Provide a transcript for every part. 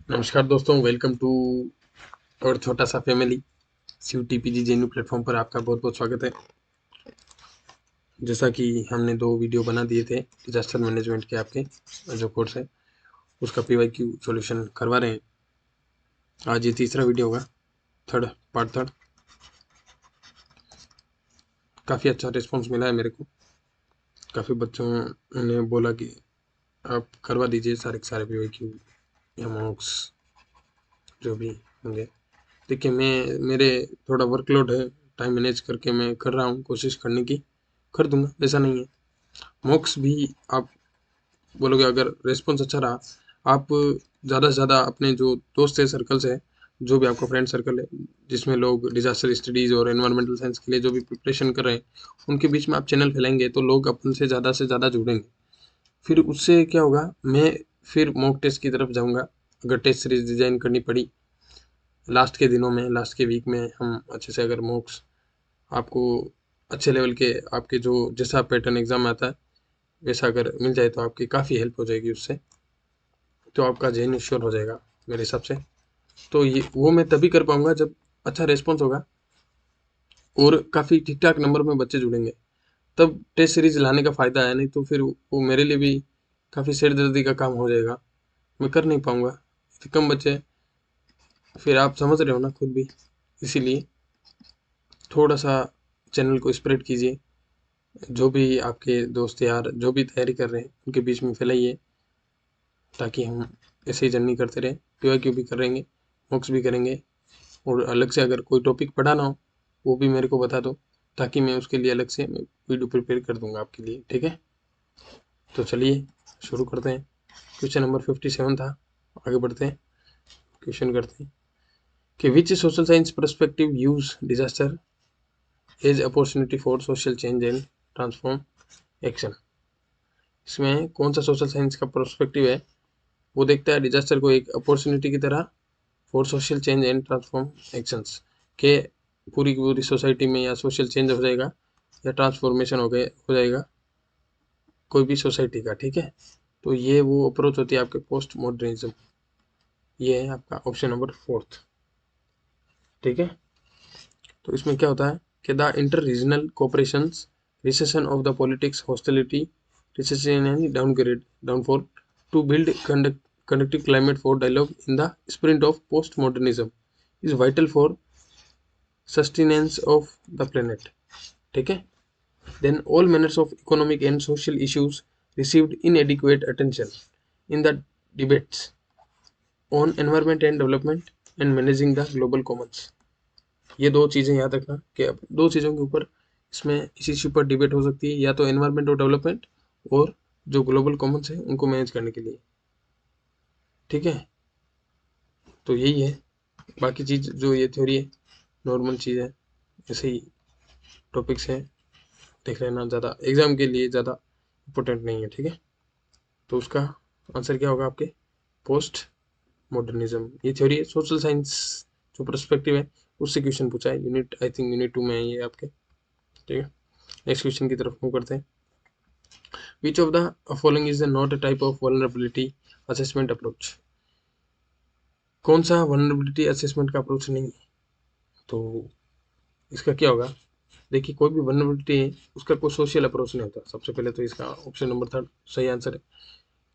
नमस्कार दोस्तों, welcome to और छोटा सा फैमिली CUTPG जेएनयू प्लेटफॉर्म पर आपका बहुत बहुत स्वागत है। जैसा कि हमने 2 वीडियो बना दिए थे डिजास्टर मैनेजमेंट के, आपके जो कोर्स है उसका PYQ सॉल्यूशन करवा रहे हैं। आज ये तीसरा वीडियो होगा, पार्ट थर्ड। काफ़ी अच्छा रिस्पॉन्स मिला है मेरे को। काफ़ी बच्चों ने बोला कि आप करवा दीजिए सारे के सारे PYQ या मॉक्स जो भी होंगे। देखिए, मेरे थोड़ा वर्कलोड है, टाइम मैनेज करके मैं कर रहा हूँ, कोशिश करने की कर दूंगा, ऐसा नहीं है। मॉक्स भी आप बोलोगे, अगर रिस्पॉन्स अच्छा रहा, आप ज़्यादा से ज़्यादा अपने जो दोस्त है, सर्कल्स है, जो भी आपका फ्रेंड सर्कल है जिसमें लोग डिजास्टर स्टडीज़ और एनवायरमेंटल साइंस के लिए जो भी प्रिपरेशन कर रहे हैं, उनके बीच में आप चैनल फैलाएंगे तो लोग अपन से ज़्यादा जुड़ेंगे। फिर उससे क्या होगा, मैं फिर मॉक टेस्ट की तरफ जाऊँगा। अगर टेस्ट सीरीज डिज़ाइन करनी पड़ी लास्ट के दिनों में, लास्ट के वीक में, हम अच्छे से अगर मॉक्स आपको अच्छे लेवल के, आपके जो जैसा पैटर्न एग्जाम में आता है वैसा अगर मिल जाए तो आपकी काफ़ी हेल्प हो जाएगी उससे। तो आपका जेन श्योर हो जाएगा मेरे हिसाब से। तो ये वो मैं तभी कर पाऊंगा जब अच्छा रिस्पॉन्स होगा और काफ़ी ठीक ठाक नंबर में बच्चे जुड़ेंगे, तब टेस्ट सीरीज लाने का फ़ायदा है। नहीं तो फिर वो मेरे लिए भी काफ़ी सिरदर्दी का काम हो जाएगा, मैं कर नहीं पाऊंगा, इतने कम बच्चे। फिर आप समझ रहे हो ना खुद भी, इसीलिए थोड़ा सा चैनल को स्प्रेड कीजिए। जो भी आपके दोस्त यार जो भी तैयारी कर रहे हैं उनके बीच में फैलाइए, ताकि हम ऐसे ही जर्नी करते रहें। PYQ भी करेंगे, मॉक्स भी करेंगे, और अलग से अगर कोई टॉपिक पढ़ाना हो वो भी मेरे को बता दो, ताकि मैं उसके लिए अलग से मैं वीडियो प्रिपेयर कर दूंगा आपके लिए, ठीक है। तो चलिए शुरू करते हैं। क्वेश्चन नंबर 57 था, आगे बढ़ते हैं, क्वेश्चन करते हैं कि which social science perspective use disaster as opportunity for social change and transform action. इसमें कौन सा सोशल साइंस का पर्सपेक्टिव है, वो देखता है डिजास्टर को एक अपॉर्चुनिटी की तरह for social change and transform actions, के पूरी की पूरी सोसाइटी में या सोशल चेंज हो जाएगा या ट्रांसफॉर्मेशन हो जाएगा कोई भी सोसाइटी का, ठीक है। तो ये वो अप्रोच होती है आपके पोस्ट मॉडर्निज्म। ये है आपका ऑप्शन नंबर 4, ठीक है। तो इसमें क्या होता है कि the inter regional cooperation, recession of the politics, hostility, recession and downfall to build conductive climate for dialogue in the spirit of postmodernism is vital for sustenance of the planet, ठीक है। then all manners of economic and social issues received inadequate attention in the debates on environment and development and managing the global commons। ये दो चीज़ें याद रखना कि अब दो चीज़ों के ऊपर इसमें इस इश्यू पर डिबेट हो सकती है, या तो एनवायरमेंट और डेवलपमेंट, और जो ग्लोबल कॉमन्स है उनको मैनेज करने के लिए, ठीक है। तो यही है, बाकी चीज़ जो ये थ्योरी है नॉर्मल चीज़ है, ऐसे ही टॉपिक्स हैं, देख लेना, ज़्यादा एग्जाम के लिए ज़्यादा इम्पोर्टेंट नहीं है, ठीक है। तो उसका आंसर क्या होगा आपके, पोस्ट मॉडर्निज्म। ये थ्योरी है सोशल साइंस, जो पर्सपेक्टिव है उससे क्वेश्चन पूछा है यूनिट, आई थिंक यूनिट 2 में है ये आपके, ठीक है। नेक्स्ट क्वेश्चन की तरफ मूव करते हैं। विच of the following is not a type of vulnerability assessment approach. कौन सा वल्नरेबिलिटी असेसमेंट का अप्रोच नहीं है। तो इसका क्या होगा, देखिए कोई भी वल्नरेबिलिटी है उसका कोई सोशल अप्रोच नहीं होता। सबसे पहले तो इसका ऑप्शन नंबर 3 सही आंसर है।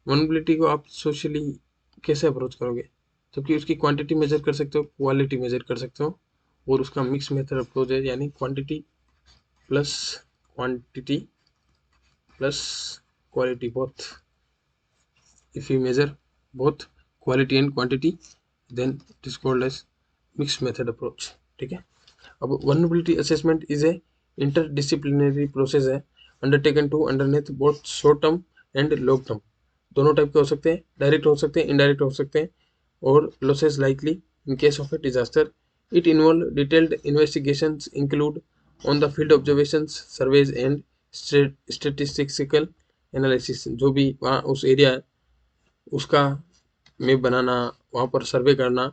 वल्नरेबिलिटी को आप सोशली कैसे अप्रोच करोगे, जबकि उसकी क्वांटिटी मेजर कर सकते हो, क्वालिटी मेजर कर सकते हो, और उसका मिक्स मेथड अप्रोच है, यानी plus quantity plus quality both. If you measure both quality and quantity, then it is called as mix method approach, ठीक है। अब vulnerability assessment is a interdisciplinary process है, undertaken to underneath both short term and long term. दोनों type के हो सकते हैं, direct हो सकते हैं, इनडायरेक्ट हो सकते हैं, और losses likely in case of A disaster. It involve detailed investigations include on the field observations, surveys and statistical analysis. जो भी वहाँ उस एरिया है उसका मैप बनाना, वहाँ पर सर्वे करना,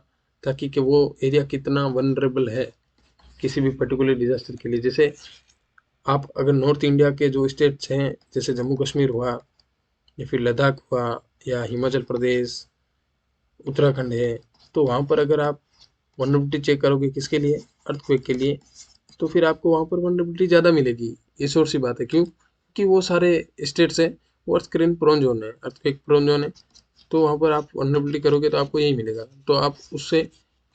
ताकि कि वो एरिया कितना वनरेबल है किसी भी पर्टिकुलर डिजास्टर के लिए। जैसे आप अगर नॉर्थ इंडिया के जो स्टेट्स हैं, जैसे जम्मू कश्मीर हुआ, या फिर लद्दाख हुआ, या हिमाचल प्रदेश, उत्तराखंड है, तो वहाँ पर अगर आप वनरेबिलिटी चेक करोगे किसके लिए, अर्थक्वेक के लिए, तो फिर आपको वहाँ पर वनरेबिलिटी ज़्यादा मिलेगी। ये श्योर सी बात है। क्यों? कि वो सारे स्टेट्स हैं वो अर्थक्वेक प्रोन जोन है, अर्थक्वेक प्रोन जोन है, तो वहाँ पर आप वनरेबिलिटी करोगे तो आपको यही मिलेगा। तो आप उससे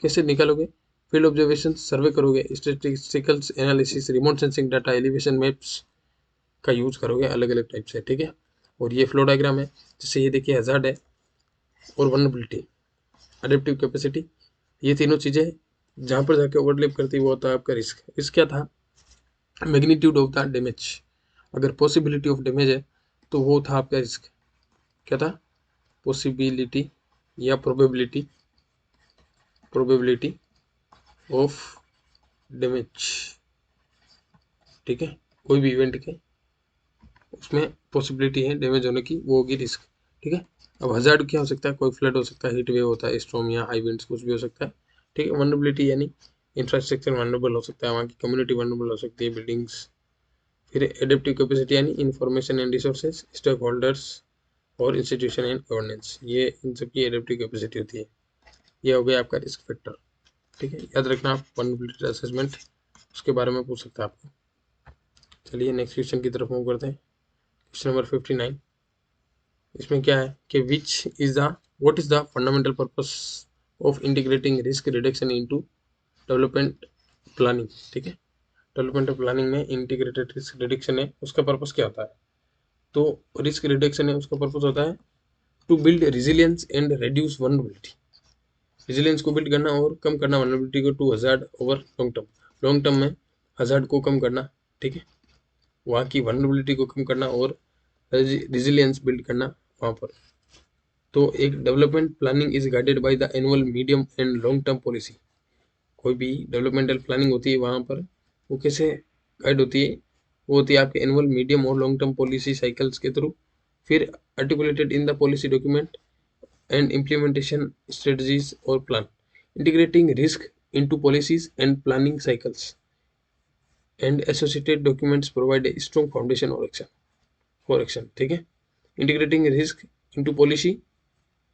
कैसे निकालोगे? फील्ड ऑब्जर्वेशन सर्वे करोगे, statisticals analysis, remote sensing data, elevation maps का यूज करोगे अलग अलग टाइप से, ठीक है। और ये फ्लो डायग्राम है, जैसे ये देखिए हजार्ड है और वनरेबिलिटी, अडेप्टिव कैपेसिटी, ये तीनों चीजें जहाँ पर जाके ओवरलैप करती है वो होता है आपका रिस्क। रिस्क क्या था? Magnitude of the damage. अगर पॉसिबिलिटी ऑफ डैमेज है तो वो था आपका रिस्क। क्या था? पॉसिबिलिटी या प्रोबेबिलिटी, प्रोबेबिलिटी ऑफ डैमेज, ठीक है। कोई भी इवेंट के उसमें पॉसिबिलिटी है डैमेज होने की, वो होगी रिस्क, ठीक है। अब हजार्ड क्या हो सकता है? कोई फ्लड हो सकता है, हीट वेव होता है, स्टॉर्म या हाई विंड्स, कुछ भी हो सकता है, ठीक है। वनरेबिलिटी यानी इंफ्रास्ट्रक्चर वनरेबल हो सकता है, वहाँ की कम्युनिटी वनरेबल हो सकती है, बिल्डिंग्स। फिर एडेप्टिव कैपेसिटी यानी information and resources, stakeholders और इंस्टीट्यूशन एंड गवर्नेंस, ये इन सब की एडेप्टिव कैपेसिटी होती है। ये हो गया आपका रिस्क फैक्टर, ठीक है। याद रखना, आप वनरेबिलिटी असेसमेंट उसके बारे में पूछ सकता है आपको। चलिए नेक्स्ट क्वेश्चन की तरफ मूव करते हैं। Question number 59। इसमें क्या है कि which is the what is the fundamental purpose of integrating risk reduction into development planning, ठीक है। डेवलपमेंट प्लानिंग में इंटीग्रेटेड रिस्क रिडक्शन है, उसका पर्पस क्या होता है? तो रिस्क रिडक्शन है उसका पर्पस होता है to build resilience and reduce vulnerability. Resilience को बिल्ड करना और कम करना वनरेबिलिटी को to hazard over long term. Long term में हजार्ड को कम करना, ठीक है, वहाँ की वनरेबिलिटी को कम करना और रेजिलियंस बिल्ड करना वहाँ पर। तो एक development planning is guided by the annual medium and long term policy. कोई भी डेवलपमेंटल प्लानिंग होती है वहाँ पर वो कैसे गाइड होती है? वो होती है आपके एनुअल मीडियम और लॉन्ग टर्म पॉलिसी साइकिल्स के थ्रू, फिर articulated in the policy document and implementation strategies और plan, integrating risk into policies and planning cycles and associated documents provide a strong foundation और एक्शन फॉर एक्शन, ठीक है। Integrating risk into policy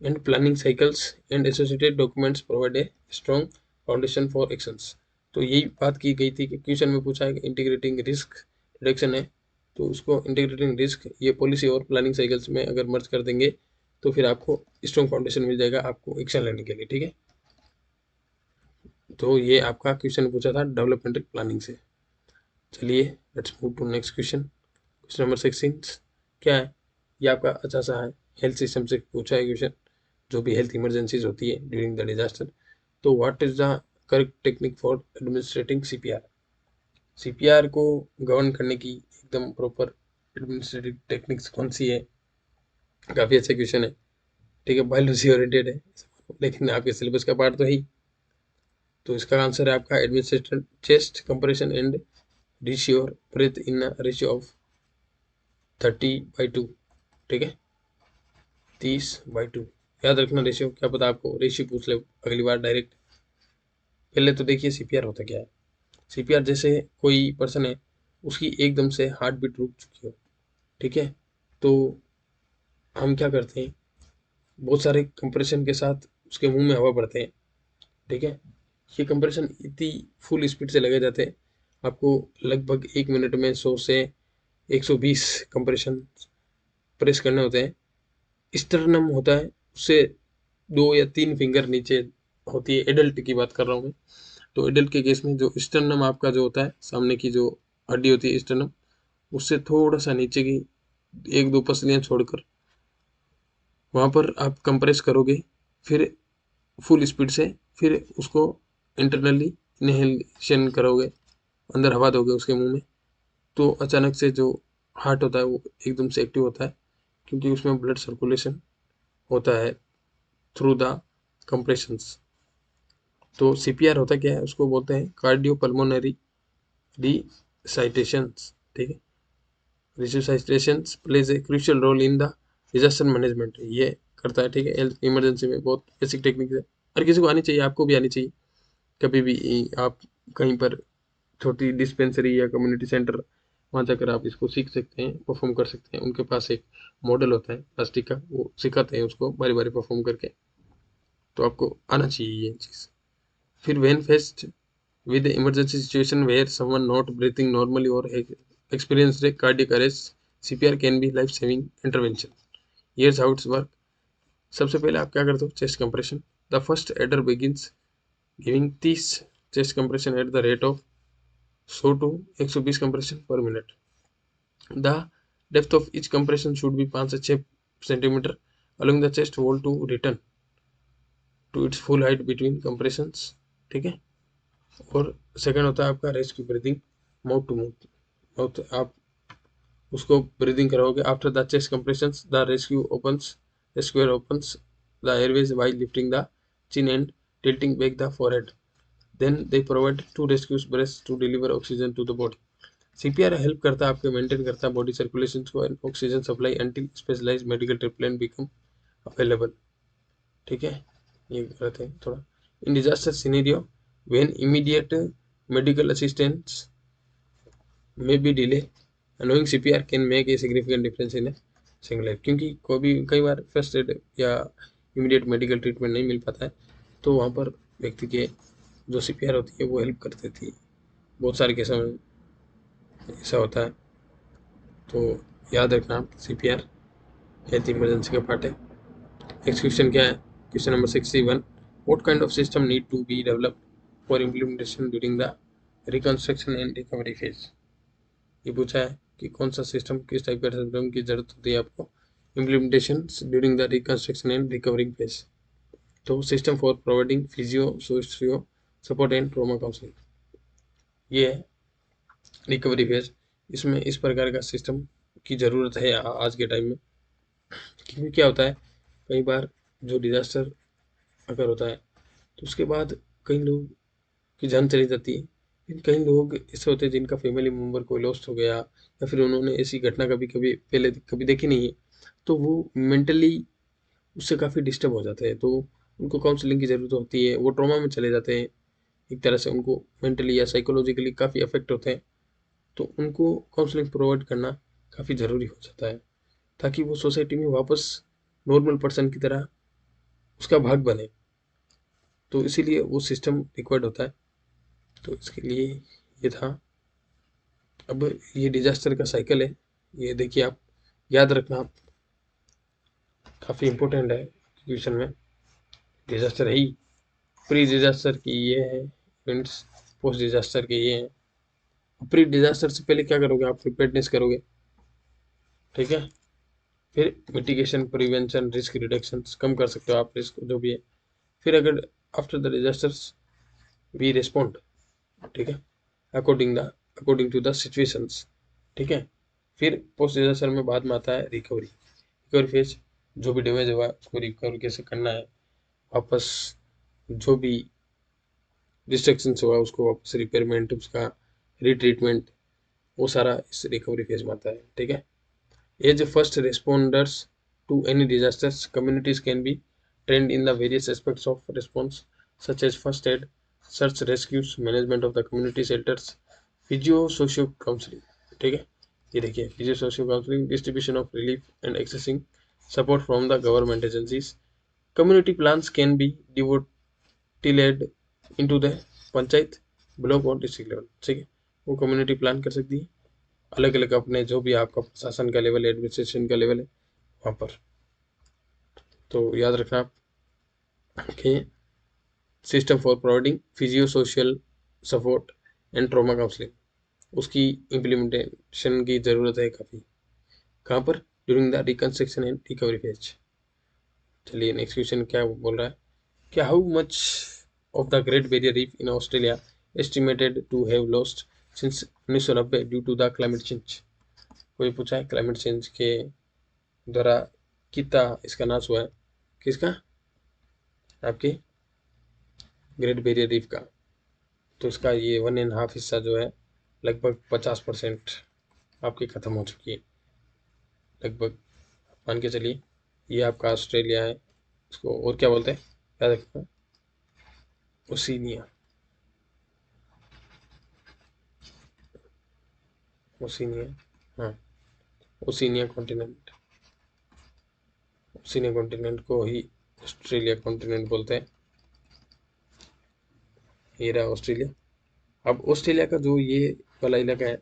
and planning cycles and associated documents provide a strong foundation for actions। तो यही बात की गई थी कि क्वेश्चन में पूछा है कि इंटीग्रेटिंग रिस्क रिडक्शन है, तो उसको इंटीग्रेटिंग रिस्क ये पॉलिसी और प्लानिंग साइकिल्स में अगर मर्ज कर देंगे तो फिर आपको स्ट्रॉन्ग फाउंडेशन मिल जाएगा आपको एक्शन लेने के लिए, ठीक है। तो ये आपका क्वेश्चन पूछा था डेवलपमेंटल प्लानिंग से। चलिए let's move to next question. Question number 16 क्या है? ये आपका अच्छा सा है, हेल्थ सिस्टम से पूछा है क्वेश्चन, जो भी हेल्थ इमरजेंसीज होती है ड्यूरिंग द डिजास्टर। तो what is the correct technique for administrating CPR? CPR को गवर्न करने की एकदम प्रॉपर एडमिनिस्ट्रेटिव टेक्निक्स कौन सी है? काफ़ी अच्छा क्वेश्चन है, ठीक है, बायोलॉजी ओरिएंटेड है, लेकिन आपके सिलेबस का पार्ट तो है ही। तो इसका आंसर है आपका administration chest compression and ratio breath in ratio of 30/2, ठीक है, 30/2। याद रखना रेशियो, क्या पता आपको रेशियो पूछ ले अगली बार डायरेक्ट। पहले तो देखिए सीपीआर होता क्या है। सीपीआर जैसे कोई पर्सन है, उसकी एकदम से हार्ट बीट रुक चुकी हो, ठीक है, तो हम क्या करते हैं, बहुत सारे कंप्रेशन के साथ उसके मुंह में हवा भरते हैं, ठीक है। ये कंप्रेशन इतनी फुल स्पीड से लगे जाते हैं, आपको लगभग 1 मिनट में 100 से 120 कंप्रेशन प्रेस करने होते हैं। स्टर्नम होता है, उससे 2 या 3 फिंगर नीचे होती है, एडल्ट की बात कर रहा हूँ मैं। तो एडल्ट के केस में जो स्टर्नम आपका जो होता है, सामने की जो हड्डी होती है स्टर्नम, उससे थोड़ा सा नीचे की 1-2 पसलियाँ छोड़कर वहाँ पर आप कंप्रेस करोगे, फिर फुल स्पीड से, फिर उसको इंटरनली इनहेलेशन करोगे, अंदर हवा दोगे उसके मुंह में, तो अचानक से जो हार्ट होता है वो एकदम से एक्टिव होता है, क्योंकि उसमें ब्लड सर्कुलेशन होता है थ्रू द कंप्रेशंस। तो सीपीआर होता क्या है, उसको बोलते हैं कार्डियो पल्मोनरी रिसाइटेशंस, ठीक है। Resuscitations plays a crucial role in the disaster management, ये करता है, ठीक है। हेल्थ इमरजेंसी में बहुत बेसिक टेक्निक है, हर किसी को आनी चाहिए, आपको भी आनी चाहिए। कभी भी आप कहीं पर छोटी डिस्पेंसरी या कम्युनिटी सेंटर, वहाँ जाकर आप इसको सीख सकते हैं, परफॉर्म कर सकते हैं। उनके पास एक मॉडल होता है प्लास्टिक का, वो सिखाते हैं उसको बारी बारी परफॉर्म करके। तो आपको आना चाहिए ये चीज़। फिर when faced with the emergency situation where someone not breathing normally or experienced a cardiac arrest, CPR can be life saving intervention. Here's how it's work. सबसे पहले आप क्या करते हो, chest compression. The first aider begins giving 30 chest compression at the rate of 100 to 120 compression per minute. The depth of each compression should be 5 से 6 centimetre along the chest wall to return to its full height between compressions. ठीक है। और second होता है आपका rescue breathing, mouth to mouth आप उसको breathing कराओगे। After the chest compressions the rescuer opens the airways while lifting the chin and tilting back the forehead. Then they provide 2 rescue breaths to deliver oxygen to the body. CPR help करता है आपके maintain करता है body circulation को and oxygen supply until specialise medical treatment become available. ठीक है, ये करते हैं थोड़ा। In disaster scenario when immediate medical assistance may be delay, knowing CPR can make a significant difference in a single life। क्योंकि कई बार first aid या immediate medical treatment नहीं मिल पाता है, तो वहाँ पर व्यक्ति के जो CPR होती है वो हेल्प कर देती है। बहुत सारे केसों में ऐसा होता है, तो याद रखना CPR हेल्थ इमरजेंसी का पार्ट है। एक्सक्यूशन क्या है, question number 61, what kind of system need to be developed for implementation during the reconstruction and recovery phase. ये पूछा है कि कौन सा सिस्टम, किस टाइप का सिस्टम की जरूरत होती है आपको implementation during the reconstruction and recovering phase. तो system for providing physio socio support and trauma counselling, ये है रिकवरी फेज। इसमें इस प्रकार का सिस्टम की ज़रूरत है आज के टाइम में। क्योंकि क्या होता है, कई बार जो डिजास्टर अगर होता है तो उसके बाद कई लोग की जान चली जाती है, लेकिन कई लोग ऐसे होते हैं जिनका फैमिली मेम्बर कोई लॉस्ट हो गया या फिर उन्होंने ऐसी घटना कभी कभी पहले कभी देखी नहीं है, तो वो मेंटली उससे काफ़ी डिस्टर्ब हो जाते हैं। तो उनको काउंसलिंग की ज़रूरत होती है, वो ट्रॉमा में चले जाते हैं, एक तरह से उनको मेंटली या साइकोलॉजिकली काफ़ी अफेक्ट होते हैं। तो उनको काउंसलिंग प्रोवाइड करना काफ़ी ज़रूरी हो जाता है, ताकि वो सोसाइटी में वापस नॉर्मल पर्सन की तरह उसका भाग बने। तो इसीलिए वो सिस्टम रिक्वायर्ड होता है। तो इसके लिए ये था। अब ये डिजास्टर का साइकिल है, ये देखिए आप याद रखना, आप काफ़ी इम्पोर्टेंट है क्वेश्चन में। डिजास्टर है ही, प्री डिजास्टर की ये है इवेंट्स, पोस्ट डिजास्टर के ये हैं। प्री डिजास्टर से पहले क्या करोगे, आप प्रिपेयर्डनेस करोगे। ठीक है। फिर मिटिगेशन, प्रिवेंशन, रिस्क रिडक्शन, कम कर सकते हो आप रिस्क जो भी है। फिर अगर after the disasters we respond, ठीक है, अकॉर्डिंग टू द सिचुएशंस। ठीक है। फिर पोस्ट डिजास्टर में बाद में आता है रिकवरी। रिकवरी फेज, जो भी डैमेज हुआ उसको रिकवर कैसे करना है, वापस जो भी डिस्ट्रक्शंस हुआ उसको वापस रिपेयरमेंट, उसका रिट्रीटमेंट, वो सारा इस रिकवरी फेज में आता है। ठीक है। As first responders to any disasters, communities can be trained in the various aspects of response such as first aid, search rescues, management of the community shelters, physio socio counseling। ठीक है। ये देखिए physio socio counseling, distribution of relief and accessing support from the government agencies, community plans can be devoted into the panchayat, block और district level. ठीक है, वो community plan कर सकती है अलग अलग अपने जो भी आपका प्रशासन का लेवल है, एडमिनिस्ट्रेशन का लेवल है वहाँ पर। तो याद रखना कि system for providing physio social support and trauma counselling, उसकी इम्प्लीमेंटेशन की ज़रूरत है काफ़ी। कहाँ पर, during the reconstruction and recovery phase. चलिए नेक्स्ट क्वेश्चन क्या बोल रहा है, क्या how much of the great barrier reef in Australia estimated to have lost since 1990 due to the climate change. कोई पूछा है क्लाइमेट चेंज के द्वारा कितना इसका नाश हुआ है, किसका, आपके ग्रेट बैरियर रीफ का। तो इसका ये 1.5 हिस्सा जो है लगभग 50% आपकी ख़त्म हो चुकी है लगभग। मान के चलिए ये आपका ऑस्ट्रेलिया है, इसको और क्या बोलते हैं याद रखना, ओशिनिया, ओशिनिया, हाँ, ओशिनिया कॉन्टिनेंट, ओशिनिया कॉन्टिनेंट को ही ऑस्ट्रेलिया कॉन्टिनेंट बोलते हैं, ये रहा ऑस्ट्रेलिया। अब ऑस्ट्रेलिया का जो ये वाला इलाका है,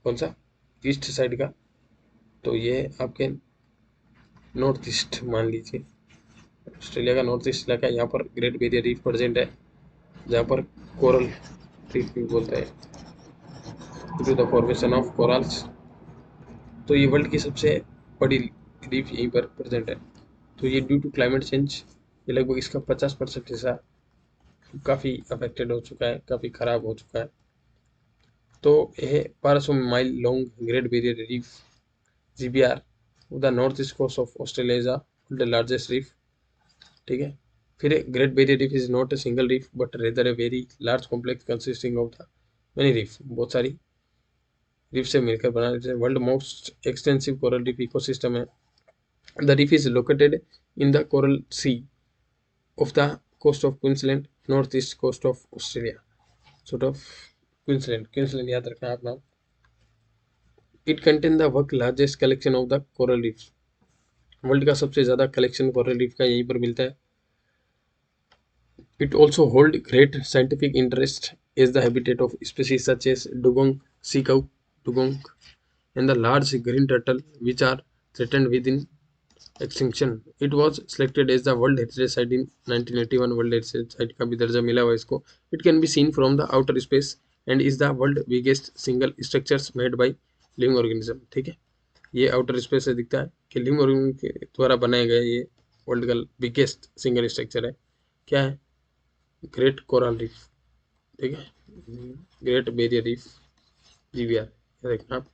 कौन सा, ईस्ट साइड का, तो ये आपके नॉर्थ ईस्ट मान लीजिए। ऑस्ट्रेलिया का नॉर्थ ईस्ट इलाका, यहाँ पर ग्रेट बैरियर रीफ प्रेजेंट है, जहाँ पर कोरल रीफ भी बोलते हैं, to the formation of corals. तो ये वर्ल्ड की सबसे बड़ी रीफ यहीं पर प्रेजेंट है। तो ये ड्यू टू क्लाइमेट चेंज, ये लगभग इसका 50% हिस्सा काफ़ी अफेक्टेड हो चुका है, काफ़ी ख़राब हो चुका है। तो यह 1200 mile long Great barrier Reef GBR the north east coast of Australia is the largest reef. ठीक है, फिर Great barrier Reef is not a single reef but rather a very large complex consisting of the many reef, बहुत सारी reef से मिलकर बना। World most extensive coral reef ecosystem है। The reef is located in the Coral Sea off the coast of Queensland, north east coast of Australia, sort of Queensland याद रखना आप नाम। It contain the world largest collection of the coral reef, world का सबसे ज़्यादा collection coral reef का यहीं पर मिलता है। It also hold great scientific interest is the habitat of species such as dugong sea cow, dugong and the large green turtle which are threatened with in extinction. It was selected as the world heritage site in 1981, world heritage site का भी दर्जा मिला हुआ इसको। It can be seen from the outer space and is the world biggest single structures made by living organism. ठीक है, ये outer space से दिखता है कि लिविंग ऑर्गेनिज्म के द्वारा बनाया गया ये वर्ल्ड का बिगेस्ट सिंगल स्ट्रक्चर है। क्या है? Great coral reef. ठीक है, ग्रेट बैरियर रीफ GBR, देखना आप,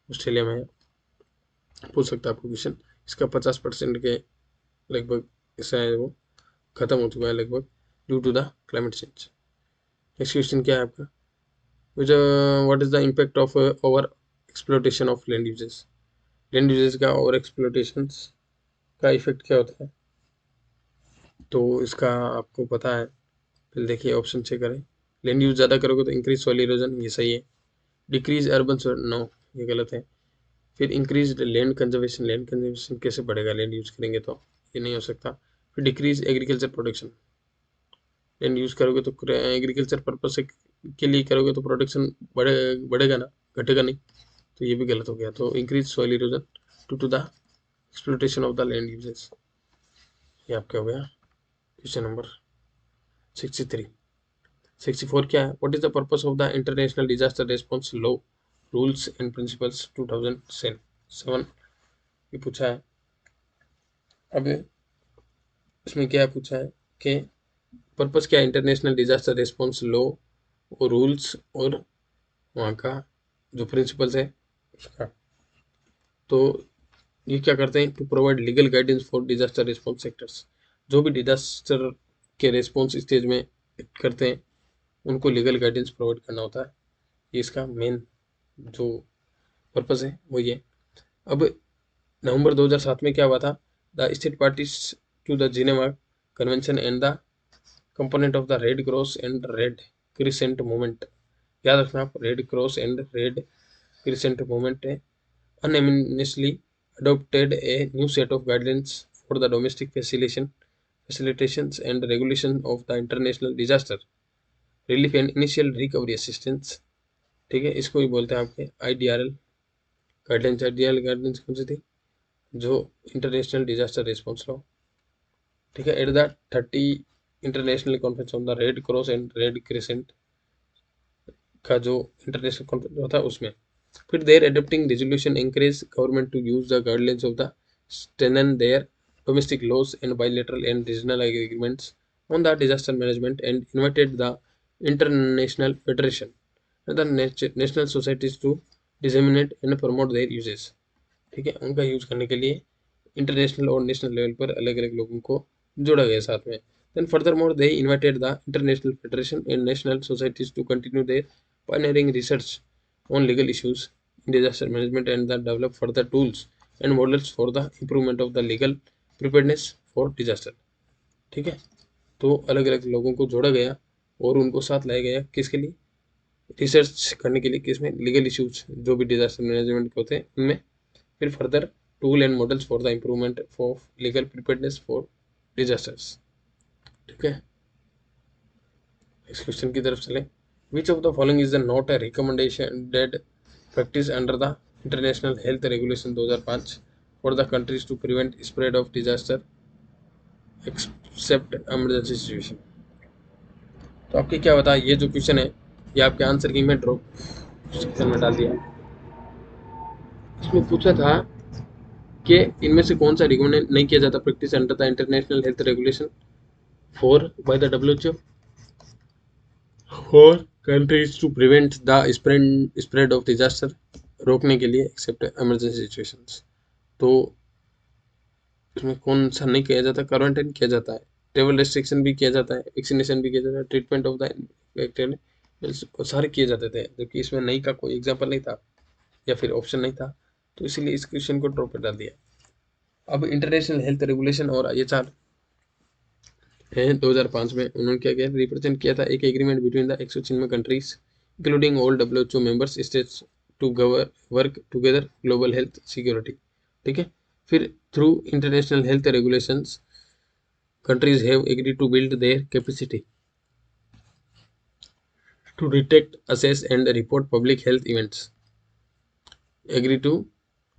ऑस्ट्रेलिया में है। पूछ सकता है आपको क्वेश्चन। इसका 50% के लगभग ऐसा है वो खत्म हो चुका है लगभग due to the climate change. Next question क्या है आपका, what is the impact of over exploitation of land uses. Land uses का ओवर एक्सप्लोटेशन का इफेक्ट क्या होता है, तो इसका आपको पता है, फिर देखिए ऑप्शन चेक करें। लैंड यूज ज़्यादा करोगे तो इंक्रीज सॉइल इरोजन, ये सही है। डिक्रीज अर्बन, नो ये गलत है। फिर increase land conservation, land conservation कैसे बढ़ेगा लैंड यूज करेंगे तो, ये नहीं हो सकता। फिर decrease agriculture production, land use करोगे तो एग्रीकल्चर पर्पज से के लिए करोगे तो प्रोडक्शन बढ़ेगा ना, घटेगा नहीं, तो ये भी गलत हो गया। तो increase soil erosion due to the exploitation of the land uses, ये आपका हो गया क्वेश्चन नंबर 63। 64 क्या है, what is the purpose of the international disaster response law rules and principles 2007, ये पूछा है। अब इसमें क्या पूछा है कि पर्पस क्या है इंटरनेशनल डिजास्टर रिस्पॉन्स लॉ और रूल्स और वहाँ का जो प्रिंसिपल्स है उसका। तो ये क्या करते हैं, to provide legal guidance for disaster response sectors, जो भी डिजास्टर के रिस्पॉन्स स्टेज में करते हैं उनको लीगल गाइडेंस प्रोवाइड करना होता है। ये इसका मेन जो पर्पस है वो ये। अब नवंबर 2007 में क्या हुआ था, the state parties to the Geneva Convention and the component of the red cross and red Crescent movement, याद रखना आप, Red cross and red Crescent movement है, unanimously adopted a new set of guidelines for the domestic facilitations and regulation of the international disaster relief and initial recovery assistance। ठीक है, इसको ही बोलते हैं आपके IDRL गाइडलाइंस। IDRL गाइडलाइंस कौन सी थी, जो इंटरनेशनल डिजास्टर रिस्पॉन्स लॉ। ठीक है, at the 30 international conference on the red cross and red crescent का जो इंटरनेशनल कॉन्फ्रेंस होता है उसमें। फिर they're adopting resolution encourage government to use the guidelines of the strengthen their domestic laws and bilateral and regional agreements on the disaster management and invited the international federation and the national societies to disseminate and promote their uses। ठीक है, उनका use करने के लिए international और national level पर अलग अलग लोगों को जोड़ा गया साथ में। Then furthermore they invited the international federation and national societies to continue their pioneering research on legal issues in disaster management and the develop further tools and models for the improvement of the legal preparedness for disaster। ठीक है, तो अलग अलग लोगों को जोड़ा गया और उनको साथ लाया गया किसके लिए, रिसर्च करने के लिए, किसमें, लीगल इश्यूज जो भी डिजास्टर मैनेजमेंट के होते हैं उनमें। फिर further tool and models for the improvement of legal preparedness for disasters. ठीक है, इस क्वेश्चन की तरफ चले। Which of the following is the not a recommendation dead practice under the international health regulation 2005 for the countries to prevent spread of disaster except emergency situation. तो आपके क्या बता, ये जो क्वेश्चन है ये आपके आंसर की मैं ड्रॉप सेक्शन में डाल दिया। इसमें पूछा था कि इनमें से कौन सा रिकमेंड नहीं किया जाता practice under the international health regulation for by the WHO for countries to prevent the spread of disaster, रोकने के लिए एक्सेप्ट इमरजेंसी सिचुएशंस। तो इसमें कौन सा नहीं किया जाता, क्वारंटाइन किया जाता है, ट्रेवल रेस्ट्रिक्शन भी किया जाता है, वैक्सीनेशन भी किया जाता है, ट्रीटमेंट ऑफ द इन्फेक्टेड सारे किए जाते थे, जबकि इसमें नहीं का कोई एग्जाम्पल नहीं था या फिर ऑप्शन नहीं था, तो इसीलिए इस क्वेश्चन को ड्रॉप कर डाल दिया। अब इंटरनेशनल हेल्थ रेगुलेशन और IHR है 2005 में, उन्होंने क्या किया, रिप्रेजेंट किया था एक agreement between the 196 countries including all WHO members states to work together global health security. ठीक है, फिर through international health regulations countries have agreed to build their capacity to detect, assess and report public health events. Agree to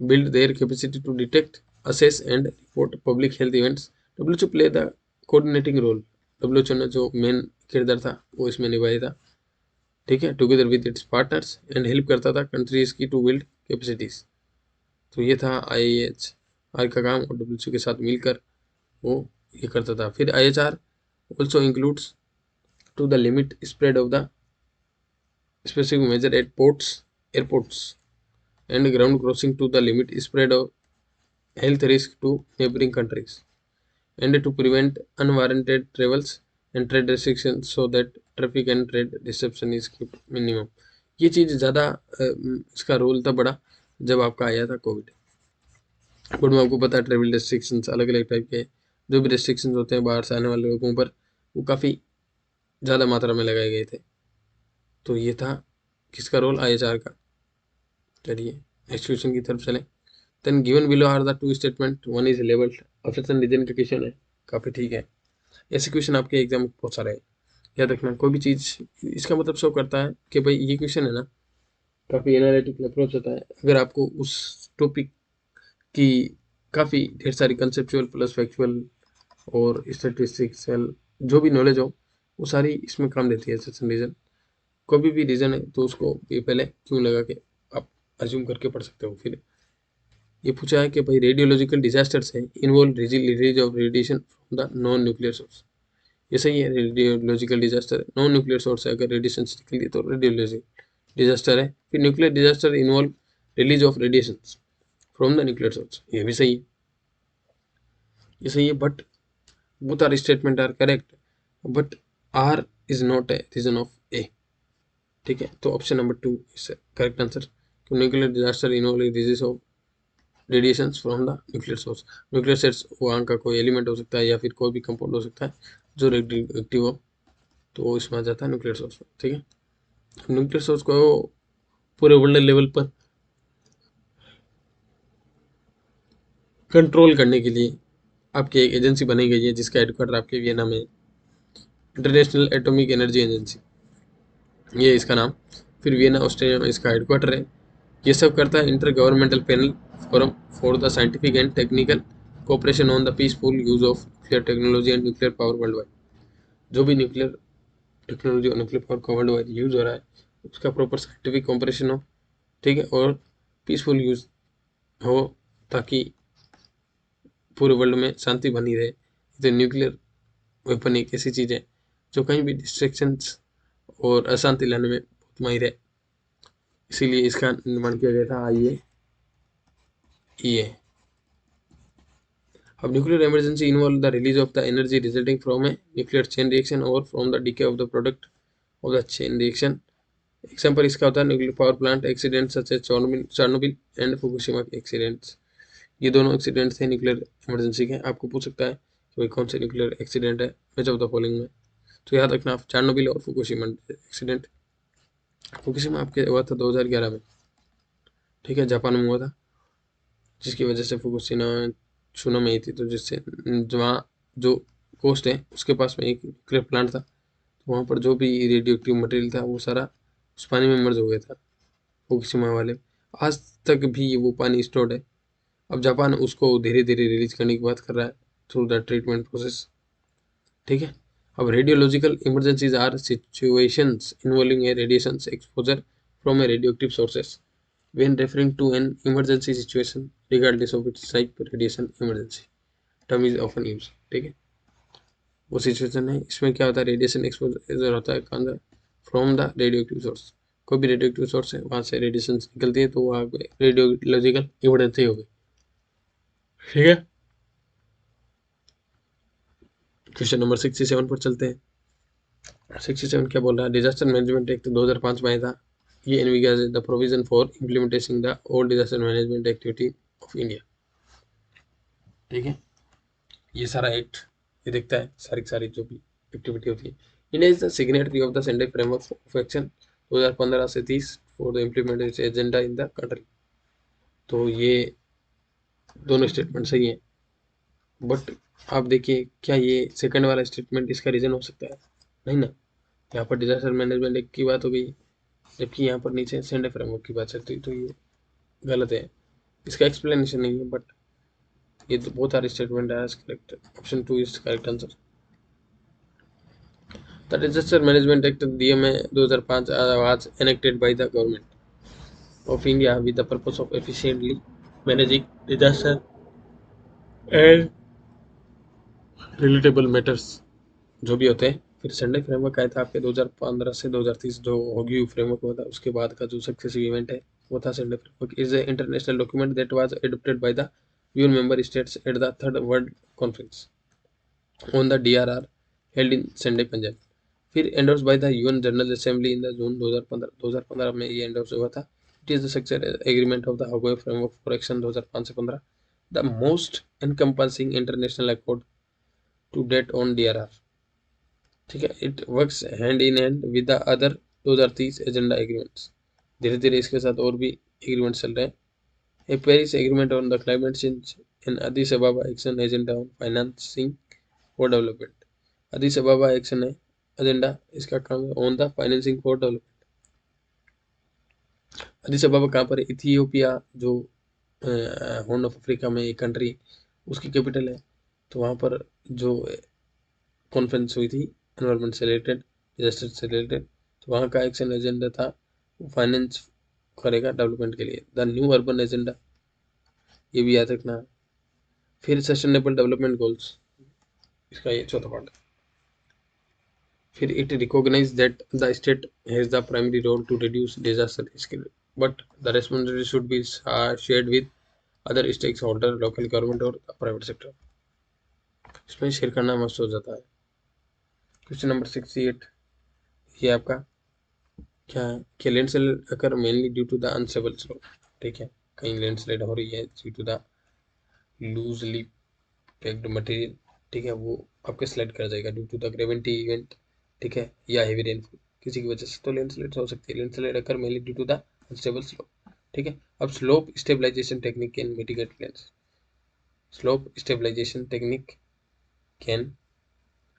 build their capacity to detect, assess and report public health events. WHO play the coordinating role. WHO ने जो main किरदार था वो इसमें निभाया था। ठीक है, together with its partners and help करता था कंट्रीज की टू बिल्ड कैपेसिटीज। तो ये था IHR का काम, और WHO के साथ मिलकर वो ये करता था। फिर IHR also includes to the limit spread of the specific measure at ports, airports and ground crossing to the limit spread of health risk to neighboring countries and to prevent unwarranted travels and trade restrictions so that traffic and trade disruption is kept minimum। ये चीज़ ज़्यादा इसका role था बड़ा जब आपका आया था Covid. But में आपको पता है ट्रेवल रेस्ट्रिक्शंस अलग अलग टाइप के जो भी रेस्ट्रिक्शंस होते हैं बाहर से आने वाले लोगों पर, वो काफ़ी ज़्यादा मात्रा में लगाए गए थे। तो ये था किसका रोल, IHR का। चलिए नेक्स्ट क्वेश्चन की तरफ चलें। Then given below are the two statement, one is labelled assertion reason का क्वेश्चन है, काफ़ी ठीक है। ऐसे क्वेश्चन आपके एग्जाम में बहुत सारे हैं, याद रखना। कोई भी चीज़ इसका मतलब शो करता है कि भाई ये क्वेश्चन है ना, काफ़ी एनालिटिकल अप्रोच होता है। अगर आपको उस टॉपिक की काफ़ी ढेर सारी कंसेप्चुअल प्लस फैक्चुअल और स्टैटिस्टिक्सल जो भी नॉलेज हो, वो सारी इसमें काम देती है सेशन रीजन। कोई भी रीजन है तो उसको ये पहले क्यों लगा के आप अज्यूम करके पढ़ सकते हो। फिर ये पूछा है कि भाई रेडियोलॉजिकल डिजास्टर्स है involve release of radiation from the non nuclear source. ये सही है, radiological disaster non nuclear source है, अगर रेडिएशन निकली है तो रेडियोलॉजिकल डिजास्टर है। फिर nuclear disaster involve release of radiation from the nuclear source, ये भी सही है, ये सही है। But both are statement are correct, but R is not a reason of A। ठीक है, तो option number 2 is correct answer. Nuclear disaster involve release of radiation from the nuclear source. Nuclear source वहाँ का कोई element हो सकता है या फिर कोई भी कंपाउंड हो सकता है जो रेडियो एक्टिव हो, तो वो इसमें आ जाता है न्यूक्लियर सोर्स में। ठीक है, न्यूक्लियर सोर्स को पूरे वर्ल्ड लेवल पर कंट्रोल करने के लिए आपकी एक एजेंसी बनाई गई है जिसका हेडक्वार्टर आपके वियना में, इंटरनेशनल एटॉमिक एनर्जी एजेंसी, ये इसका नाम। फिर वियना ऑस्ट्रिया में इसका हेडक्वार्टर है। ये सब करता है inter governmental panel forum for the scientific and technical cooperation on the peaceful use of nuclear technology and nuclear power world wide. जो भी न्यूक्लियर टेक्नोलॉजी और न्यूक्लियर पावर का वर्ल्ड वाइड यूज हो रहा है उसका प्रॉपर साइंटिफिक कोऑपरेशन हो, ठीक है, और पीसफुल यूज हो, ताकि पूरे वर्ल्ड में शांति बनी रहे। तो न्यूक्लियर वेपन एक ऐसी चीज़ है जो कहीं भी डिस्ट्रैक्शंस और अशांति लाने में बहुत माहिर है, इसीलिए इसका निर्माण किया गया था IAEA। अब nuclear emergency involve the release of the energy resulting from a nuclear chain reaction और from the decay of the product of the chain reaction. Example इसका होता है nuclear power plant accident such as Chernobyl and Fukushima के accidents. ये दोनों accident थे nuclear emergency के। आपको पूछ सकता है कि भाई कौन से न्यूक्लियर एक्सीडेंट है मैच ऑफ द फॉलोइंग में, तो याद रखना आप चार्नोबिल और फुकुशिमा एक्सीडेंट। फुकुशिमा आपके हुआ था 2011 में, ठीक है, जापान में हुआ था, जिसकी वजह से फुकुशिमा सुनामी आई थी, तो जिससे वहाँ जो कोस्ट है उसके पास में एक न्यूक्लियर प्लांट था, तो वहाँ पर जो भी रेडियो एक्टिव मटेरियल था वो सारा उस पानी में मर्ज हो गया था फुकुशिमा वाले। आज तक भी वो पानी स्टोर्ड है। अब जापान उसको धीरे धीरे रिलीज करने की बात कर रहा है थ्रू द ट्रीटमेंट प्रोसेस। ठीक है। अब radiological emergencies are situations involving a radiation exposure from a radioactive sources when referring to an emergency situation regardless of its type radiation emergency term is often used। ठीक है। वो situation है, इसमें क्या होता है, रेडिएशन एक्सपोजर होता है कहाँ से, from the radio active source. कोई भी रेडियो एक्टिव सोर्स है वहाँ से रेडिएशन निकलती है तो वहाँ पे रेडियोलॉजिकल इमरजेंसी होगी। ठीक है। क्वेश्चन नंबर 67 पर चलते हैं। 67 क्या बोल रहा है, डिजास्टर मैनेजमेंट एक्ट 2005 में आया था। ये envisages the provision for implementation the all disaster management activity of India. ठीक है। ये सारा एक्ट ये देखता है सारी जो भी एक्टिविटी होती है। India is the signatory of the Sendai framework of action 2015 से 30 for the implementation agenda in the country. तो ये दोनों स्टेटमेंट सही है, बट आप देखिए क्या ये सेकंड वाला स्टेटमेंट इसका रीजन हो सकता है, नहीं ना। यहाँ पर डिजास्टर मैनेजमेंट एक्ट की बात हो गई, जबकि यहाँ पर नीचे सेंडई फ्रेमवर्क की बात चलती है, तो ये गलत है, इसका एक्सप्लेनेशन नहीं है। बट ये तो both are statement as correct, option 2 is correct answer. The Disaster Management Act DMA 2005 was enacted by the Government of India with the purpose of efficiently managing disaster and relatable matters जो भी होते हैं। फिर Sunday framework आया था आपके 2015 से 2030, जो होगी फ्रेमवर्क हुआ था उसके बाद का जो सक्सेसिव इवेंट है वो था Sendai framework. Is a international document that was adopted by the UN member states at the third world conference on the DRR held in Sendai पंजाब। फिर endorse by the UN general assembly in the June 2015 में ये endorse हुआ था। It is the success agreement of the Hyogo framework for action 2005 से 15, the most encompassing international accord to date on DRR। ठीक है। It works hand in hand with the other 2030 agenda agreements. धीरे धीरे इसके साथ और भी एग्रीमेंट चल रहे हैं। A Paris agreement on the climate change and Addis Ababa action agenda on financing for development. Addis Ababa action है एजेंडा, इसका काम है on the financing for development. Addis Ababa कहाँ पर है, इथियोपिया जो हॉर्न ऑफ अफ्रीका में एक कंट्री उसकी कैपिटल है। तो वहाँ पर जो कॉन्फ्रेंस हुई थी एनवायरमेंट से रिलेटेड, डिजास्टर से रिलेटेड, तो वहाँ का एक्शन एजेंडा था वो फाइनेंस करेगा डेवलपमेंट के लिए। द न्यू अर्बन एजेंडा, ये भी याद रखना। फिर सस्टेनेबल डेवलपमेंट गोल्स, इसका ये चौथा पार्ट है। फिर it recognise that the state has the primary role to reduce disaster risk, but the responsibility should be shared with other stakeholder, local government और प्राइवेट सेक्टर। इसमें share करना must हो जाता है। क्वेश्चन नंबर 68, ये आपका क्या है कि landslide occur mainly due to the unstable slope. ठीक है, कहीं लैंडस्लाइड हो रही है due to the loosely packed material. ठीक है, वो आपके स्लाइड कर जाएगा due to the gravity event. ठीक है, या हेवी रेनफॉल किसी की वजह से, तो लैंडस्लाइड हो सकती है। Landslide occur mainly due to the unstable slope. ठीक है। अब slope stabilisation technique can mitigate landslide. Slope stabilisation technique can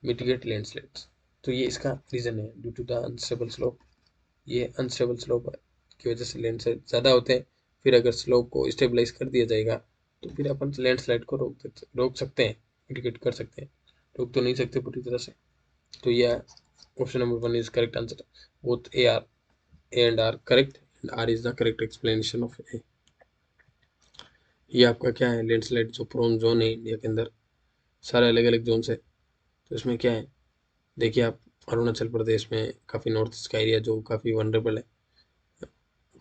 mitigate landslides. तो ये इसका रीजन है, due to the unstable slope. ये अनस्टेबल स्लोप की वजह से लैंडस्लाइड ज़्यादा होते हैं। फिर अगर स्लोप को स्टेबलाइज कर दिया जाएगा तो फिर अपन लैंडस्लाइड को रोक सकते हैं, मिटिगेट कर सकते हैं, रोक तो नहीं सकते पूरी तरह से। तो ये option number 1 is correct answer. Both A and R correct and R is the correct explanation of A. ये आपका क्या है, लैंडस्लाइड जो प्रोन जोन है इंडिया के अंदर, सारे अलग अलग जोन है। तो इसमें क्या है, देखिए आप, अरुणाचल प्रदेश में काफ़ी नॉर्थ ईस्ट का एरिया जो काफ़ी वनरेबल है,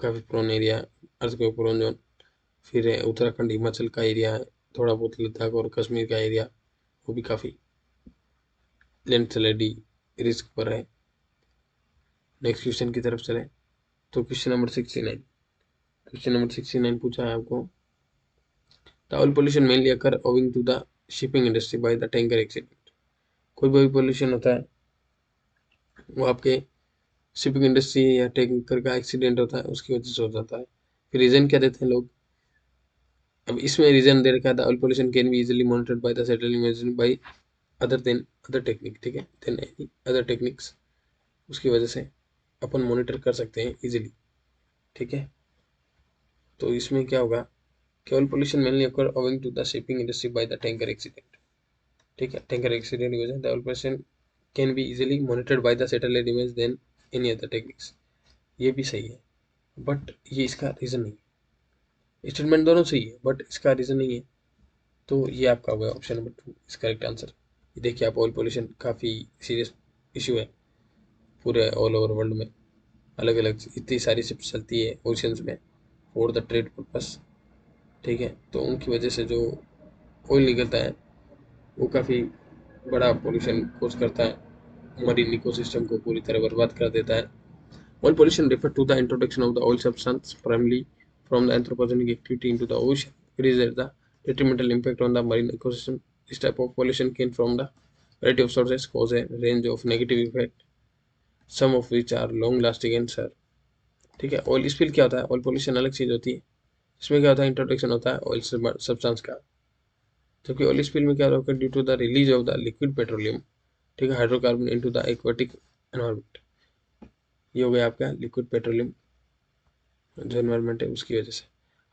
काफ़ी prone area, earthquake prone zone. फिर है उत्तराखंड हिमाचल का एरिया है, थोड़ा बहुत लद्दाख और कश्मीर का एरिया, वो भी काफ़ी लैंडस्लाइड रिस्क पर है। नेक्स्ट क्वेश्चन की तरफ चले तो क्वेश्चन नंबर 69। क्वेश्चन नंबर 69 पूछा है आपको, the oil pollution mainly occur owing to the shipping industry by the tanker accident. कोई भी पोल्यूशन होता है वो आपके शिपिंग इंडस्ट्री या टैंकर का एक्सीडेंट होता है उसकी वजह से हो जाता है। फिर रीजन क्या देते हैं लोग, अब इसमें रीजन दे रखा था, oil pollution can be easily monitored by the satellite imaging by other than other technique, ठीक है, देन एनी अदर टेक्निक्स, उसकी वजह से अपन मॉनिटर कर सकते हैं इजीली, ठीक है। तो इसमें क्या होगा, केवल pollution mainly occur owing to the shipping industry by the tanker accident, ठीक है। टैंकर एक्सीडेंट की वजह से the pollution can be easily monitored by the satellite image then any other techniques, ये भी सही है, बट ये इसका रीज़न नहीं है। स्टेटमेंट दोनों सही है बट इसका रीज़न नहीं है, तो ये आपका होगा ऑप्शन नंबर 2 इस करेक्ट आंसर। देखिए आप, ऑयल पोल्यूशन काफ़ी सीरियस इशू है पूरे ऑल ओवर वर्ल्ड में, अलग अलग इतनी सारी शिप्स चलती है ओशंस में फॉर द ट्रेड पर्पस, ठीक है। तो उनकी वजह से जो ऑयल निकलता है वो काफ़ी बड़ा पोल्यूशन कोज करता है, मरीन इकोसिस्टम को पूरी तरह बर्बाद कर देता है। Oil pollution refer to the introduction of the oil substance primarily from the anthropogenic activity into the ocean, it is at the detrimental impact on the marine ecosystem. This type of pollution came from the variety of sources, cause a range of negative effect, some of which are long lasting and sir, ठीक है। Oil spill क्या होता है, oil pollution अलग चीज होती है, इसमें क्या होता है, इंट्रोडक्शन होता है ऑयल सब्सटेंस का, जबकि ऑयल स्पिल में क्या होगा, due to the release of the liquid petroleum, ठीक है, hydrocarbon into the aquatic environment, ये हो गया आपका लिक्विड पेट्रोलियम जो एनवायरनमेंट है उसकी वजह से।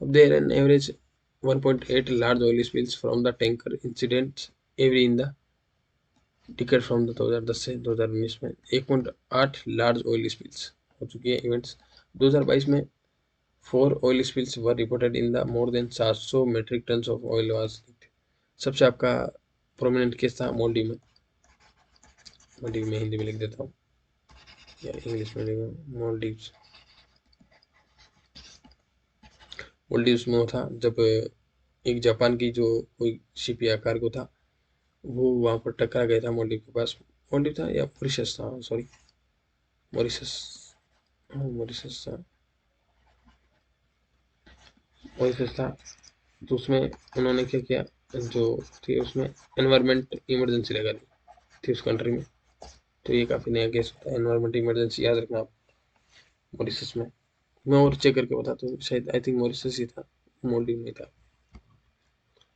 अब there an average 1.8 large oil spills from the tanker incidents every in the ticket from 2010 से 2019 में 1.8 लार्ज ऑयल स्पिल्स हो चुकी है इवेंट्स। 2022 में 4 oil spills were reported in the more than 700 metric ton of oil was leaked. सबसे आपका prominent case था मोल्डी में, मोल्डी में हिंदी में लिख देता हूँ या इंग्लिश में लिखूँ, मोल्डीव्स। मोल्डीव्स में वो था जब एक जापान की जो कोई शिप या कार्गो था वो वहाँ पर टकरा गया था मोल्डीव के पास, मोल्डीव था या मॉरिशस था, सॉरी मॉरिशस, हाँ मॉरिशस था, मॉरिशस था। तो उसमें उन्होंने क्या किया, जो थी उसमें एनवायरमेंट इमरजेंसी लगा दी थी उस कंट्री में। तो ये काफ़ी नया केस होता है एनवायरमेंट इमरजेंसी, याद रखना आप मॉरिशस में। मैं और चेक करके बताता हूँ, शायद आई थिंक मॉरिशस ही था, मोल्डीव नहीं था।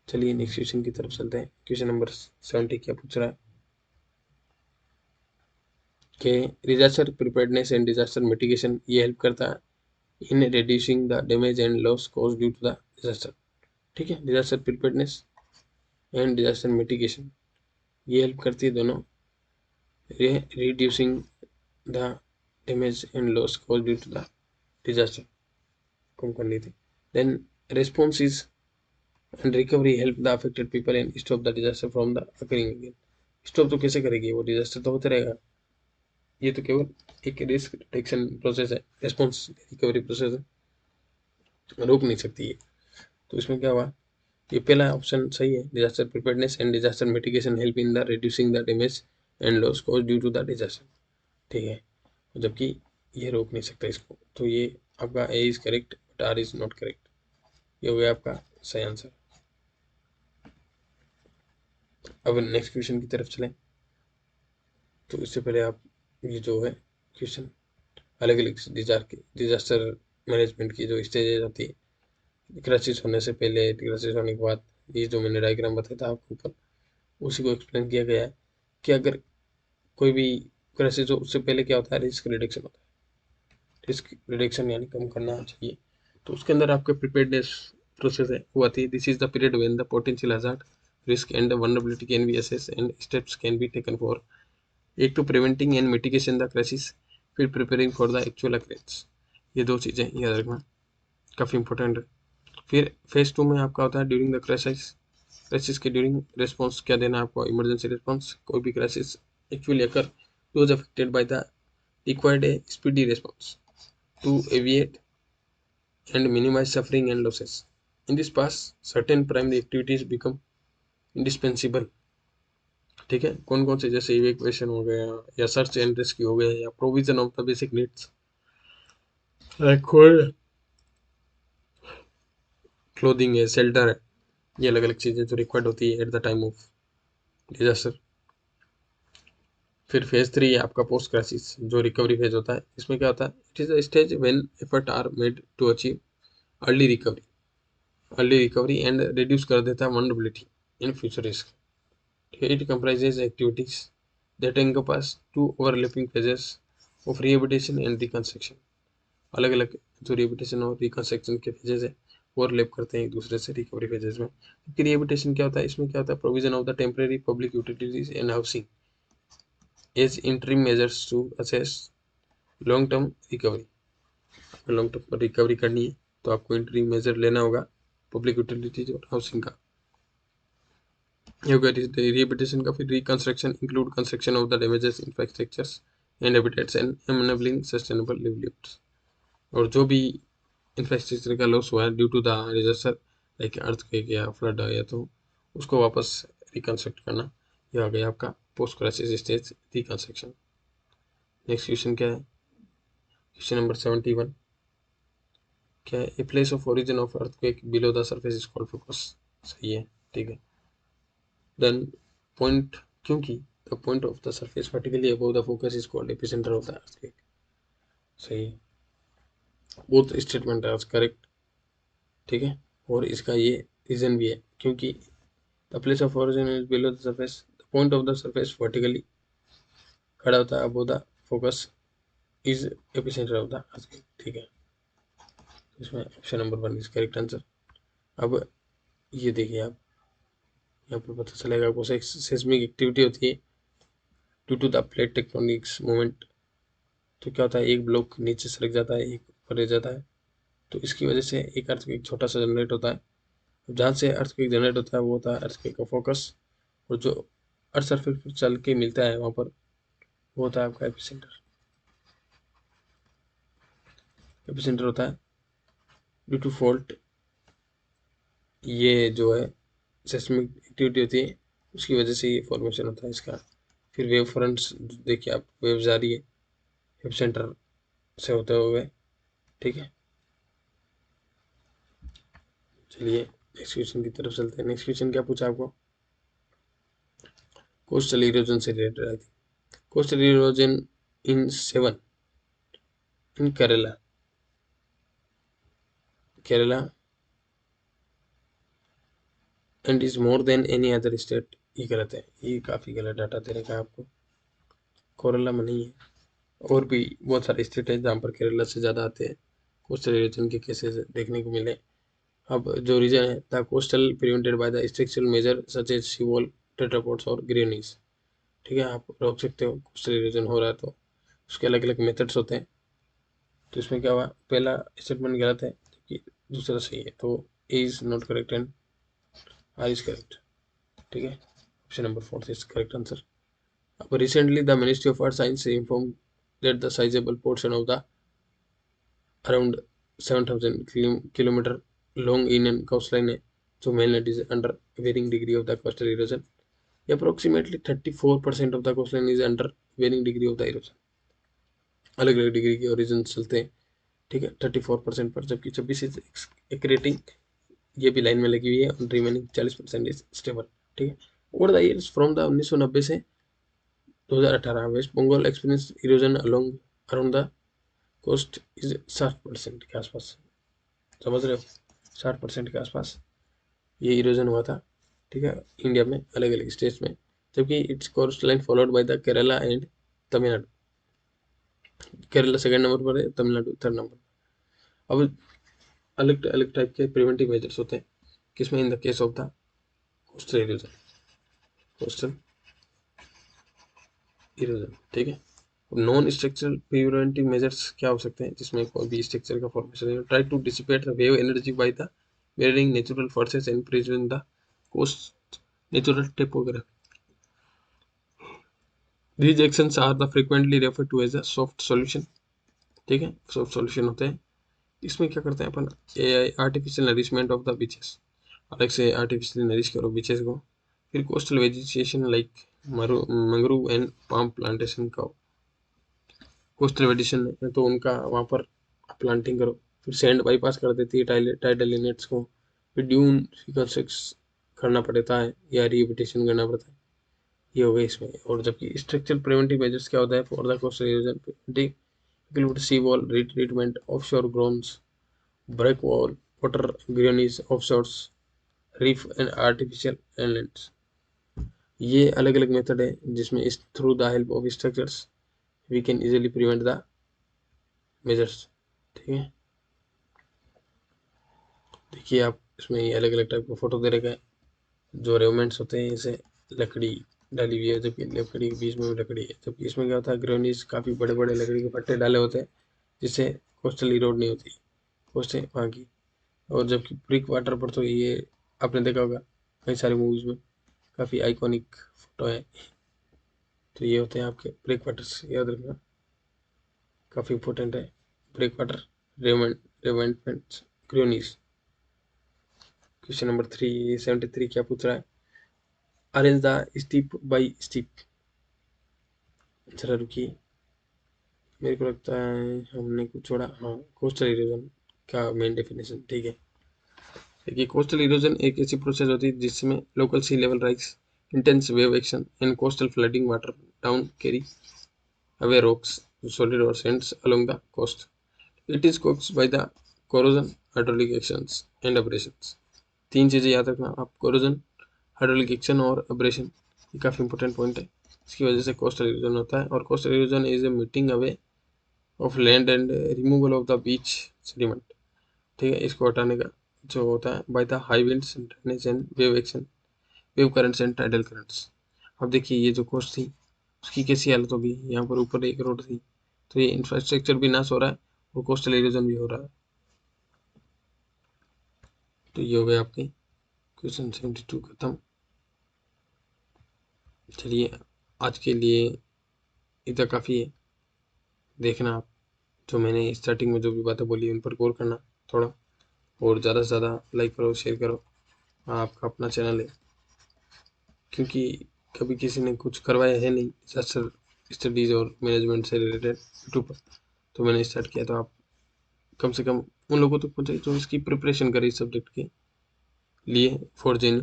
चलिए नेक्स्ट क्वेश्चन की तरफ चलते हैं। क्वेश्चन नंबर 70 क्या पूछ रहा है कि disaster preparedness and disaster mitigation, ये हेल्प करता है in reducing the damage and loss cause due to the disaster, ठीक है। Disaster preparedness and disaster mitigation ये हेल्प करती है दोनों reducing the damage and loss cause due to the disaster, कम करनी थी। Then response is and recovery help the affected people and stop the disaster from the occurring again. Stop तो कैसे करेगी, वो डिजास्टर तो होते रहेगा, ये तो केवल एक रिस्क डिटेक्शन प्रोसेस है, रेस्पॉन्स रिकवरी प्रोसेस है, रोक नहीं सकती है। तो इसमें क्या हुआ, ये पहला ऑप्शन सही है, disaster preparedness and disaster mitigation help in the reducing the damage and loss cause due to the disaster, ठीक है। जबकि ये रोक नहीं सकता इसको, तो ये आपका A is correct but R is not correct, ये हो गया आपका सही आंसर। अब नेक्स्ट क्वेश्चन की तरफ चलें, तो इससे पहले आप ये जो है क्वेश्चन अलग अलग डिजास्टर मैनेजमेंट की जो स्टेजेस होती है, क्राइसिस होने से पहले, क्राइसिस होने के बाद, ये जो मैंने डायग्राम बताया था आपके ऊपर उसी को एक्सप्लेन किया गया है कि अगर कोई भी क्राइसिस हो उससे पहले क्या होता है, रिस्क रिडक्शन होता है, रिस्क रिडक्शन यानी कम करना चाहिए। तो उसके अंदर आपके प्रिपेयर्डनेस प्रोसेस है वो आती है, this is the period when the potential hazard risk and vulnerability can be assess and steps can be taken for एक to preventing and mitigation the crisis, फिर preparing for the actual occurrence. ये दो चीज़ें याद रखना काफ़ी important है। फिर फेज 2 में आपका होता है ड्यूरिंग द क्राइसिस, क्राइसिस के ड्यूरिंग रिस्पॉन्स क्या देना है आपको, इमरजेंसी रिस्पॉन्स, कोई भी crisis actually occur those affected by the required a speedy response to alleviate and minimize suffering and losses. In this pass certain primary activities become indispensable, ठीक है। कौन कौन से, जैसे इवैक्यूएशन हो गया या सर्च एंड रेस्क्यू हो गया या provision of the basic needs like clothing है, शेल्टर है, ये अलग अलग चीज़ें जो रिक्वायर्ड होती है at the time of disaster. फिर फेज 3 है आपका पोस्ट क्राइसिस जो रिकवरी फेज होता है, इसमें क्या होता है, it is a stage when effort are made to achieve early recovery, early recovery and reduce कर देता है vulnerability in future risk, It comprises activities that encompass two overlapping phases of rehabilitation and reconstruction. अलग अलग जो rehabilitation और reconstruction के phases है overlap करते हैं एक दूसरे से रिकवरी फेजेस में। क्योंकि रिहेबिलिटेशन क्या होता है, इसमें क्या होता है, provision of the temporary public utilities and housing as interim measures to assess long term recovery. Long term recovery करनी है तो आपको इंटरिम मेजर लेना होगा पब्लिक यूटिलिटीज और हाउसिंग का। रिहेबिलिटेशन का फिर reconstruction include construction of the damages infrastructures and habitats and enabling sustainable livelihoods. और जो भी इंफ्रास्ट्रक्चर का लॉस हुआ है due to the disaster like earthquake या फ्लड या तो उसको वापस रिकंस्ट्रक्ट करना, ये आ गया आपका post crisis stage reconstruction. Next question क्या है, क्वेश्चन नंबर 71 क्या है, a place of origin of earthquake below the surface is called focus. सही है, ठीक है। देन पॉइंट, क्योंकि the point of the surface vertically above the focus is called epicentre of the earthquake. सही है, both statement are correct, ठीक है। और इसका ये रीजन भी है, क्योंकि the place of origin is below the surface, the point of the surface vertically खड़ा होता है above the focus is epicentre of the earthquake, ठीक है। इसमें option number 1 is correct answer. अब ये देखिए आप, यहाँ पर पता चलेगा आपको सेस्मिक एक्टिविटी होती है due to the plate tectonics movement. तो क्या होता है, एक ब्लॉक नीचे सरक जाता है, एक ऊपर रह जाता है, तो इसकी वजह से एक अर्थक्वेक छोटा सा जनरेट होता है। जहाँ से अर्थक्वेक जनरेट होता है वो होता है अर्थक्वेक का फोकस, और जो अर्थ सरफेस पर चल के मिलता है वहाँ पर वो होता है आपका एपिसेंटर। एपिसेंटर होता है ड्यू टू फॉल्ट, ये जो है सेस्मिक एक्टिविटी होती है उसकी वजह से ये फॉर्मेशन होता है इसका। फिर वेव फ्रंट्स देखिए आप, वेव जा रही है एपिसेंटर से होते हुए, ठीक है। चलिए नेक्स्ट क्वेश्चन की तरफ चलते हैं। नेक्स्ट क्वेश्चन क्या पूछा आपको, कोस्टल इरोजन से रिलेटेड आई थी। Coastal erosion in 7 in Kerala, Kerala and is more than any other state, ये गलत है, ये काफ़ी गलत डाटा दे रखा है आपको। केरला में नहीं है, और भी बहुत सारे स्टेट है जहाँ पर केरला से ज़्यादा आते हैं कोस्टल इरोजन के केसेस देखने को मिले। अब जो रीजन है, the coastal prevented by the structural measure such as sea wall, tetrapods और ग्रेनीज, ठीक है। आप रोक सकते हो कोस्टल इरोजन हो रहा है तो उसके अलग अलग मेथड्स होते हैं। तो इसमें क्या हुआ, पहला स्टेटमेंट गलत है जबकि दूसरा सही है, तो A is not correct and R is correct, ठीक है। Option number 4 is correct answer. अब recently the ministry of earth science inform that the sizable portion of the around 7,000 kilometre long Indian coastline है जो mainland is under varying degree of the coastal erosion. Approximately 34% of the coastline is under varying degree of the erosion. अलग अलग degree के origin चलते हैं, ठीक है, 34% पर, जबकि 26 इज एक रेटिंग, ये भी लाइन में लगी हुई है, और रिमेनिंग 40% इज स्टेबल, ठीक है। Over the years from the 1990 से 2018 West Bengal experience erosion along around the coast is 60% के आसपास, समझ रहे हो, 60% के आसपास ये इरोजन हुआ था, ठीक है, इंडिया में अलग अलग स्टेट्स में। जबकि its coast line followed by the Kerala and Tamil Nadu, Kerala second number पर है, तमिलनाडु थर्ड नंबर। अब अलग अलग टाइप के प्रिवेंटिव मेजर्स होते हैं किसमें, in the case of the coastal erosion, coastal erosion, ठीक है। नॉन स्ट्रक्चरल प्रिवेंटिव मेजर्स क्या हो सकते हैं, जिसमें कोई भी स्ट्रक्चर का फॉर्मेशन है, try to dissipate the wave energy by the wearing natural forces and prevent the coast natural topography. These actions are the frequently referred to as a soft solution, ठीक है, सॉफ्ट सॉल्यूशन होते हैं। इसमें क्या करते हैं अपन, artificial nourishment of the beaches, अलग से आर्टिफिशियल नरिश करो बीचेस को। फिर coastal vegetation like mangrove and palm plantation का, कोस्टल वेजिटेशन है तो उनका वहाँ पर प्लांटिंग करो। फिर सैंड बाईपास कर देती है टाइडल इनेट्स को। फिर ड्यून रिकंस्ट्रक्ट करना पड़ता है या रिहेबिलिटेशन करना पड़ता है, ये हो गया इसमें। और जबकि स्ट्रक्चरल प्रिवेंटिव मेजर्स क्या होता है for the coastal erosion, include sea wall retreatment, offshore grounds, break wall, water greenies, offshores, reef and artificial islands। ये अलग अलग मेथड है जिसमें इस through the help of structures we can easily prevent the measures. ठीक है, देखिए आप इसमें ये अलग अलग टाइप का फोटो दे रखा है। जो रेवमेंट्स होते हैं इसे लकड़ी डाली हुई है, जबकि लकड़ी के बीच में भी लकड़ी है, जबकि इसमें क्या होता है ग्रेवनीज काफ़ी बड़े बड़े लकड़ी के पट्टे डाले होते हैं जिससे कोस्टल इरोड नहीं होती कोस्टें वहाँ की। और जबकि ब्रिक वाटर पर तो ये आपने देखा होगा कई सारी मूवीज में, काफ़ी आइकॉनिक फोटो है। तो ये होते हैं आपके ब्रेक वाटर्स, याद रखना, काफ़ी इंपॉर्टेंट है। Breakwater revetments groynes. Question number 373 क्या पूछ रहा है? Arrange the step by step. जरा रुकिए, मेरे को लगता है हमने कुछ छोड़ा। हाँ, कोस्टल इरोजन का मेन डेफिनेशन। ठीक है, देखिए कोस्टल इरोजन एक ऐसी प्रोसेस होती है जिसमें local sea level rise, intense wave action and coastal flooding water down carry away rocks, solid or sands along the coast. It is caused by the corrosion, hydraulic actions and abrasions. तीन चीज़ें याद रखना आप, corrosion, hydraulic action और abrasion, ये काफ़ी important point है। इसकी वजह से कोस्टल इरोजन होता है। और coastal erosion is a meeting away of land and removal of the beach sediment. ठीक है, इसको हटाने का जो होता है by the high winds drainage and wave action, wave currents and tidal currents. अब देखिए ये जो कोस्ट थी उसकी कैसी हालत होगी, यहाँ पर ऊपर एक रोड थी, तो ये इंफ्रास्ट्रक्चर भी नाश हो रहा है और कोस्टल इरोजन भी हो रहा है। तो ये हो गए आपके क्वेश्चन 72 खत्म। चलिए आज के लिए इतना काफ़ी है। देखना आप जो मैंने स्टार्टिंग में जो भी बातें बोली उन पर गौर करना थोड़ा, और ज़्यादा से ज़्यादा लाइक करो, शेयर करो। आपका अपना चैनल है, क्योंकि कभी किसी ने कुछ करवाया है नहीं डिजास्टर स्टडीज़ और मैनेजमेंट से रिलेटेड यूट्यूब पर, तो मैंने स्टार्ट किया। तो आप कम से कम उन लोगों तक पहुँचे जो इसकी प्रिपरेशन करें इस सब्जेक्ट के लिए फॉर जेन्यू।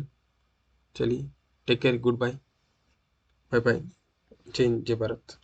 चलिए, take care, goodbye, bye bye, जय हिंद, जय भारत।